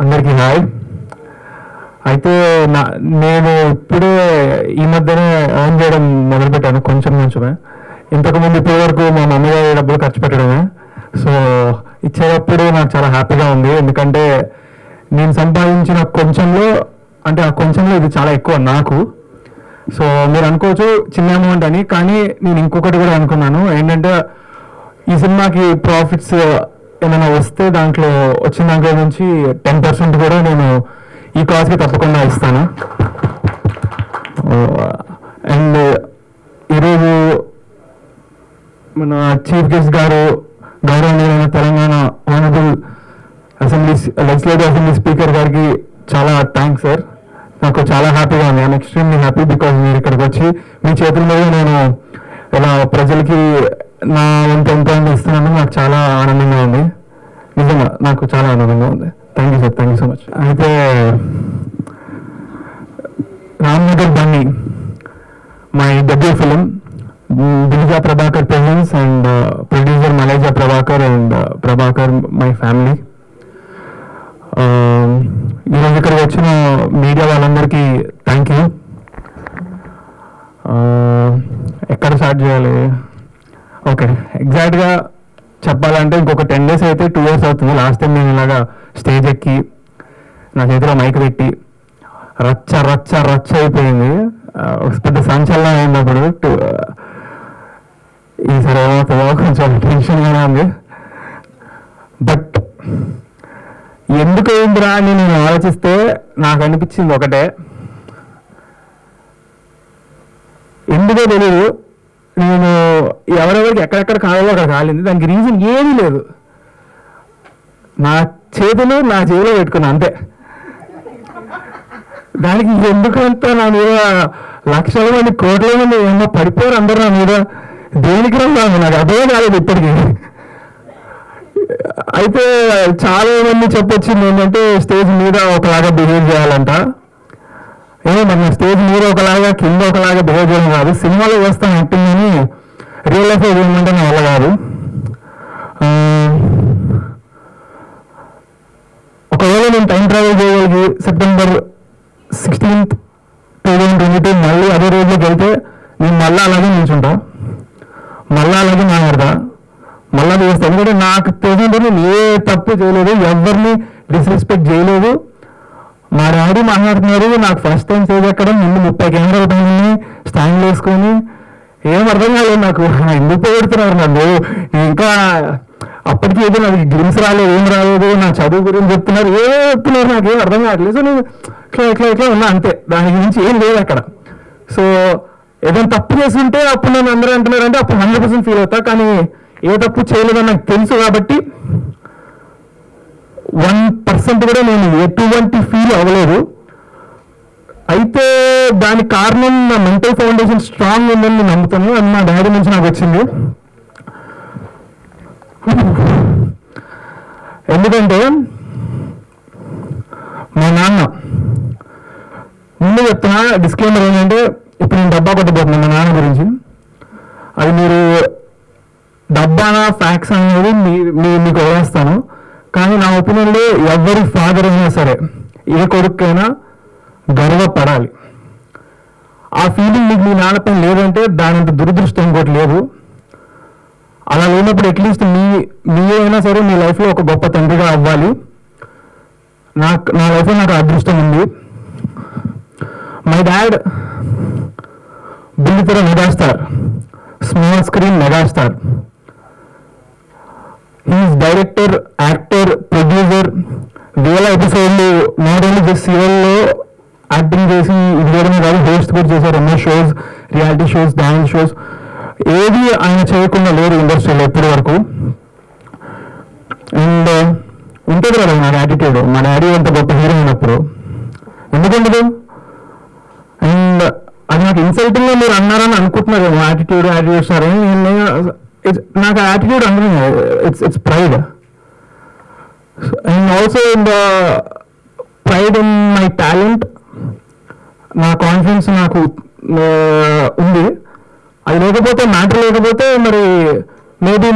అందరికీ హాయ్. అయితే నేను ఇప్పుడే ఈ మధ్యనే ఎర్న్ చేయడం మొదలుపెట్టాను, కొంచెమే. ఇంతకుముందు ఇప్పటి వరకు మా మమ్మీ గారి డబ్బులు ఖర్చు పెట్టడమే. సో ఇచ్చేటప్పుడు నాకు చాలా హ్యాపీగా ఉంది, ఎందుకంటే నేను సంపాదించిన కొంచెంలో, అంటే ఆ కొంచెంలో ఇది చాలా ఎక్కువ నాకు. సో మీరు అనుకోవచ్చు చిన్న అమౌంట్ అని, కానీ నేను ఇంకొకటి కూడా అనుకున్నాను. ఏంటంటే ఈ సినిమాకి ప్రాఫిట్స్ ఏమైనా వస్తే వచ్చిన దాంట్లో నుంచి 10% కూడా నేను ఈ కాజ్కి తప్పకుండా ఇస్తాను. అండ్ ఈరోజు మన చీఫ్ గెస్ట్ గారు, గౌరవనీయులైన Telangana honourable legislative assembly speaker గారికి చాలా థ్యాంక్స్ సార్. నాకు చాలా హ్యాపీగా ఉంది. ఐఎమ్ ఎక్స్ట్రీమ్లీ హ్యాపీ బికాజ్ మీరు ఇక్కడికి వచ్చి మీ చేతుల మీద నేను ఇలా ప్రజలకి నా ఎంత ఇస్తున్నాను. నాకు చాలా ఆనందంగా ఉంది, నిజంగా నాకు చాలా ఆనందంగా ఉంది. Thank you sir, thank you so much. అయితే Ramnagar Bunny my debut film, Divija Prabhakar presence and producer Maleja Prabhakar and Prabhakar my family. ఈరోజు ఇక్కడికి వచ్చిన మీడియా వాళ్ళందరికీ థ్యాంక్ యూ. ఎక్కడ స్టార్ట్ చేయాలి? ఓకే, ఎగ్జాక్ట్గా చెప్పాలంటే ఇంకొక 10 days అయితే 2 years అవుతుంది. లాస్ట్ టైం నేను ఇలాగా స్టేజ్ ఎక్కి నా చేతిలో మైక్ పెట్టి రచ్చ అయిపోయింది, పెద్ద సంచలనం అయినప్పుడు. ఈసారి ఏమవుతుందో కొంచెం టెన్షన్గానే ఉంది. బట్ ఎందుకు అయిందిరా అని నేను ఆలోచిస్తే నాకు అనిపించింది ఒకటే, ఎందుకో తెలియదు, నేను ఎవరెవరికి ఎక్కడెక్కడ కావాలో అక్కడ కాలింది. దానికి రీజన్ ఏమీ లేదు, నా చేతులు నా చేతిలో పెట్టుకున్నా అంతే. దానికి ఎందుకంతా నా మీద లక్షల మంది కోట్ల మంది ఏమో పడిపోయారు అందరూ నా మీద, దేనికి రాదు నాకు అదే కాలేదు ఇప్పటికీ. అయితే చాలా మంది చెప్పొచ్చింది ఏంటంటే స్టేజ్ మీద ఒకలాగా బిహేవ్ చేయాలంట. మన స్టేజ్ మీద ఒకలాగా కింద ఒకలాగా బిహేవ్ చేయడం కాదు, సినిమాలో చేస్తాను యాక్టింగ్ అని రియల్ లైఫ్లో చేయమంటే నా వల్ల కాదు. ఒకవేళ నేను టైం ట్రావెల్ చేయగలిగి September 16th, 2022 మళ్ళీ అదే రోజులోకి వెళ్తే నేను మళ్ళీ అలాగే నిల్చుంటా, మళ్ళీ అలాగే మాట్లాడతా, మళ్ళీ చేస్తాను. ఎందుకంటే నాకు తెలియదు, నేను ఏ తప్పు చేయలేదు, ఎవరిని డిస్రెస్పెక్ట్ చేయలేదు. మా డాడీ మాట్లాడుతున్నారు, నాకు ఫస్ట్ టైం స్టేజ్ ఎక్కడం, ముందు 30 కెమెరాలు పైన స్టాండ్ వేసుకొని ఏం అర్థం కాలేదు నాకు, ఎందుకు పోగొడుతున్నారు నన్ను. ఇంకా అప్పటికి ఏదో నాకు గ్లిమ్స్ రాలేదు, ఏం రాలేదు, నా చదువు గురించి చెప్తున్నారు, ఏదో చెప్తున్నారు, నాకు ఏం అర్థం కావట్లేదు. సో నేను ఇట్లా ఉన్నా అంతే, దాని గురించి ఏం లేదు అక్కడ. సో ఏదైనా తప్పు చేస్తుంటే అప్పుడు నేను అందరూ అంటున్నారంటే అప్పుడు 100% ఫీల్ అవుతా, కానీ ఏ తప్పు చేయలేదని నాకు తెలుసు కాబట్టి 1% కూడా నేను ఎటువంటి ఫీల్ అవ్వలేదు. అయితే దానికి కారణం నా మెంటల్ ఫౌండేషన్ స్ట్రాంగ్ ఉందని నేను నమ్ముతాను, అది మా డాడీ నుంచి నాకు వచ్చింది. ఎందుకంటే మా నాన్న, ముందు చెప్తున్నా డిస్క్లైమర్ ఏంటంటే ఇప్పుడు నేను డబ్బా కొట్టబోతున్నాను మా నాన్న గురించి. అది మీరు డబ్బానా ఫ్యాక్స్ అనేది మీకు వదిలేస్తాను, కానీ నా ఒపీనియన్లో ఎవరి ఫాదర్ అయినా సరే, ఏ కొడుకైనా గర్వపడాలి. ఆ ఫీలింగ్ మీకు మీ నాన్నపైన లేదంటే దానంత దురదృష్టం ఇంకోటి లేదు. అలా లేనప్పుడు అట్లీస్ట్ మీ అయినా సరే మీ లైఫ్లో ఒక గొప్ప తండ్రిగా అవ్వాలి. నా లైఫ్లో నాకు అదృష్టం ఉంది. మై డాడ్ బుల్లితెర megastar, small screen megastar. He's director, actor, producer. వేల ఎపిసోడ్లు నాట్ ఓన్లీ జస్ట్ సీరియల్లో యాక్టింగ్ చేసి ఇది చేయడమే కాదు, హోస్ట్ కూడా చేశారు ఎన్నో shows, reality shows, dance shows. ఏది ఆయన చేయకుండా లేరు ఇండస్ట్రీలో ఇప్పటి వరకు. అండ్ ఉంటుంది కదా నాకు యాటిట్యూడ్, మా డాడీ అంత గొప్ప హీరో అయినప్పుడు ఎందుకుండదు. అండ్ అది నాకు ఇన్సల్టింగ్గా మీరు అన్నారని అనుకుంటున్నారు, యాటిట్యూడ్ సార్. నాకు యాటిట్యూడ్ అంటే it's pride. And also in the pride in my talent, నా కాన్ఫిడెన్స్ నాకు ఉంది. అది లేకపోతే మ్యాటర్ లేకపోతే మరి మేబీ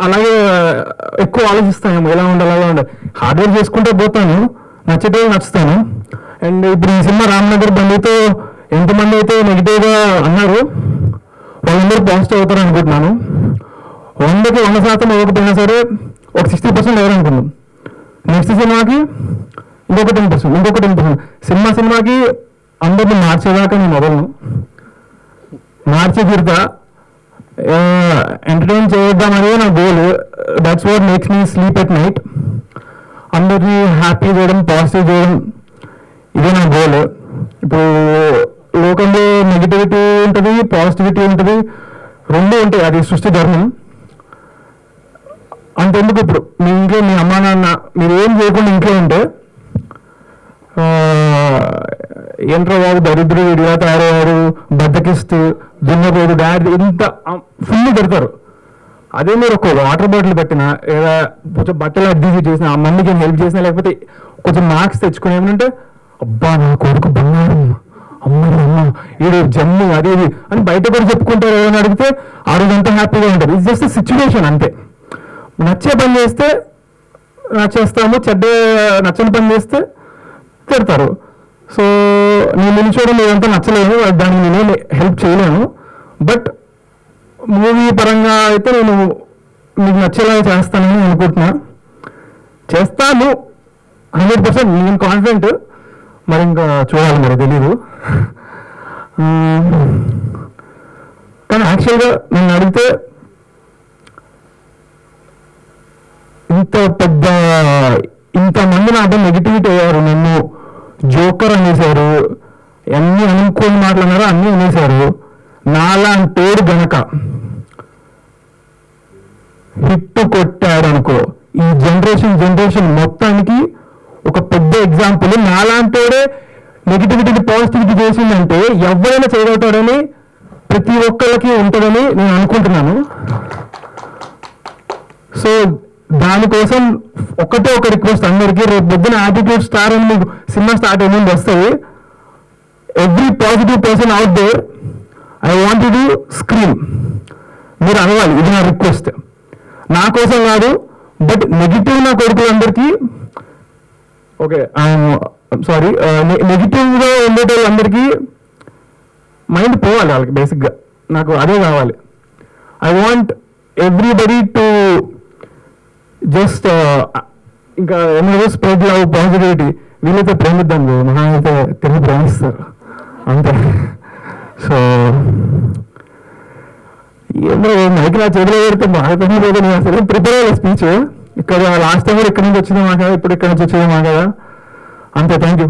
అలాగే ఎక్కువ ఆలోచిస్తాను, ఎలా ఉండాలి అలా ఉండాలి. హార్డ్ వర్క్ చేసుకుంటే పోతాను, నచ్చితే నచ్చుతాను. అండ్ ఇప్పుడు ఈ సినిమా రామ్నగర్ బండితో ఎంతమంది అయితే నెగిటివ్గా అన్నారు వాళ్ళందరూ పాజిటివ్ అవుతారు అనుకుంటున్నాను. 100కి 100% ఇవ్వకపోయినా సరే ఒక 60% ఎవరనుకున్నాం. నెక్స్ట్ సినిమాకి ఇంకొక 10%. సినిమాకి అందరిని మార్చేదాకా నేను వదలను, మార్చే తీరుతా. ఎంటర్టైన్ చేద్దాం అనేది నా goal. That's what makes me sleep at night. అందరినీ హ్యాపీ చేయడం, పాజిటివ్ చేయడం, ఇదే నా గోల్. ఇప్పుడు లోకంలో నెగిటివిటీ ఉంటుంది, పాజిటివిటీ ఉంటుంది, రెండూ ఉంటాయి. అది సృష్టి ధర్మం. అంతెందుకు ఇప్పుడు మీ ఇంట్లో మీ అమ్మా నాన్న మీరు ఏం చేయకుండా ఇంట్లో ఉంటే ఏంట్రో బాబు దరిద్రుడు ఇలా తయారయ్యారు, బద్దకిస్తూ దున్నపోదు డాడీ ఇంత ఫుల్ పెడతారు. అదే మీరు ఒక వాటర్ బాటిల్ పెట్టినా లేదా కొంచెం బట్టలు అడ్జస్ట్ చేసినా, ఆ మందికి హెల్ప్ చేసినా, లేకపోతే కొంచెం మార్క్స్ తెచ్చుకుని ఏమంటే అబ్బా నా కొడుకు బంగారం, అమ్మ ఈడు జమ్ము అది ఇది అని బయట కూడా చెప్పుకుంటారు. ఏమైనా అడిగితే ఆ రోజు అంతా హ్యాపీగా ఉంటుంది. ఇట్స్ జస్ట్ సిచ్యువేషన్ అంతే. నచ్చే పని చేస్తే నచ్చేస్తాము, నచ్చని పని చేస్తే తిడతారు. సో నేను నిలిచోవడం ఇదంతా నచ్చలేదు, దానికి నేనే హెల్ప్ చేయలేను. బట్ మూవీ పరంగా అయితే నేను మీకు నచ్చేలా చేస్తానని అనుకుంటున్నా, చేస్తాను 100%. నేను కాన్ఫిడెంట్. మరి ఇంకా చూడాలి, మరి తెలీదు. కానీ యాక్చువల్గా నన్ను అడిగితే ఇంతమంది నాతో నెగిటివిటీ అయ్యారు, నన్ను జోకర్ అనేసారు, అన్ని అనుకోని మాట్లాడినారో అన్నీ అనేసారు. నాలాంటోడు గనక హిట్ కొట్టాడు అనుకో, ఈ జనరేషన్ మొత్తానికి ఒక పెద్ద ఎగ్జాంపుల్. నాలాంటోడే నెగిటివిటీని పాజిటివిటీ చేసిందంటే ఎవరైనా చేయగలుగుతాడని ప్రతి ఒక్కరికి ఉంటుందని నేను అనుకుంటున్నాను. సో దానికోసం ఒకటే ఒక రిక్వెస్ట్ అందరికీ, రేపు పొద్దున యాటిట్యూడ్ స్టార్ అని మీకు సినిమా స్టార్ట్ అయ్యింది వస్తుంది. Every positive person out there, I want to scream. మీరు అనవాలి, ఇది నా రిక్వెస్ట్. నా కోసం కాదు, బట్ నెగిటివ్ నా కొడుకులందరికీ, ఓకే సారీ, నెగిటివ్గా ఉండేటోళ్ళందరికీ మైండ్ పోవాలి వాళ్ళకి. బేసిక్గా నాకు అదే కావాలి. I want everybody to just ఇంకా ఏమో స్ప్రెడ్ లవ్, పాజిటివిటీ. వీళ్ళైతే ప్రేమిద్దాం, మహా అయితే తిరిగి ప్రేమిస్తారు అంతే. సో ఏమో మైకి నా చేతిలో పెడితే బాగా తెలియలేదు. నేను అసలు ప్రిపేర్ అయ్యే స్పీచ్ ఇక్కడ లాస్ట్ టైం కూడా ఇక్కడ నుంచి వచ్చింది మా కదా, ఇప్పుడు ఇక్కడ నుంచి వచ్చేది మా కదా. అంతే. Thank you.